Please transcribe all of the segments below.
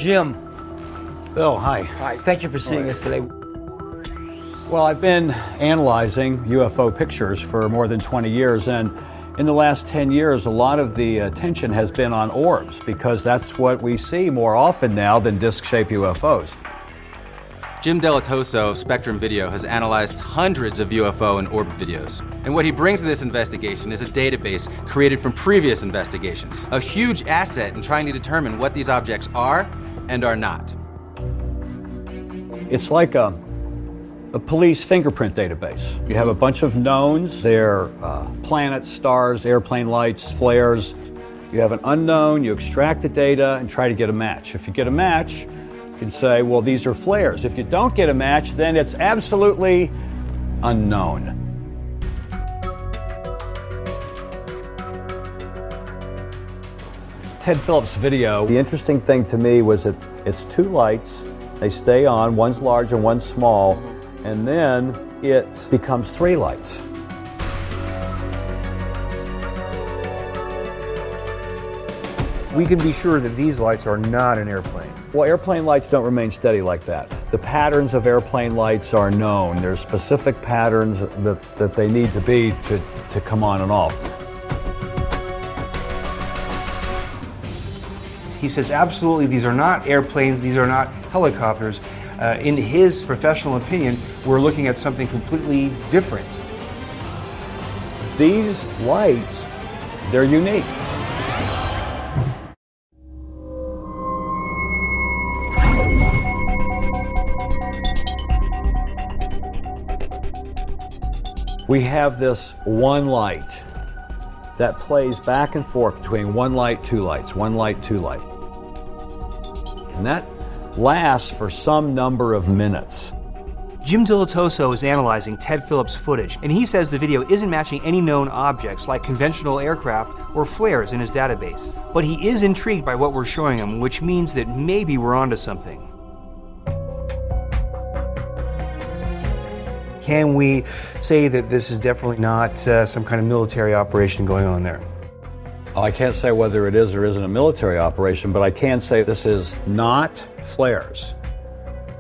Jim. Oh, hi. Hi. Thank you for seeing us today. Well, I've been analyzing UFO pictures for more than 20 years, and in the last 10 years, a lot of the attention has been on orbs, because that's what we see more often now than disc-shaped UFOs. Jim Delatoso of Spectrum Video has analyzed hundreds of UFO and orb videos. And what he brings to this investigation is a database created from previous investigations, a huge asset in trying to determine what these objects are and are not. It's like a police fingerprint database. You have a bunch of knowns. They're planets, stars, airplane lights, flares. You have an unknown, you extract the data and try to get a match. If you get a match, you can say, well, these are flares. If you don't get a match, then it's absolutely unknown. Ted Phillips' video, the interesting thing to me was that it's two lights. They stay on, one's large and one's small, and then it becomes three lights. We can be sure that these lights are not an airplane. Well, airplane lights don't remain steady like that. The patterns of airplane lights are known. There's specific patterns that they need to be to come on and off. He says absolutely these are not airplanes, these are not helicopters. In his professional opinion, we're looking at something completely different. These lights, they're unique. We have this one light that plays back and forth between one light, two lights, one light, two light. And that lasts for some number of minutes. Jim Delatoso is analyzing Ted Phillips' footage, and he says the video isn't matching any known objects like conventional aircraft or flares in his database. But he is intrigued by what we're showing him, which means that maybe we're onto something. Can we say that this is definitely not some kind of military operation going on there? I can't say whether it is or isn't a military operation, but I can say this is not flares,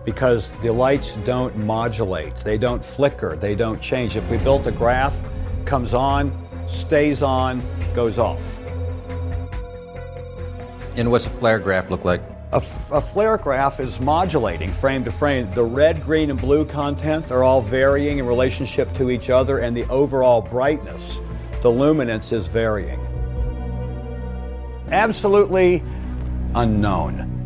because the lights don't modulate, they don't flicker, they don't change. If we built a graph, comes on, stays on, goes off. And what's a flare graph look like? A flare graph is modulating frame to frame. The red, green, and blue content are all varying in relationship to each other, and the overall brightness, the luminance, is varying. Absolutely unknown.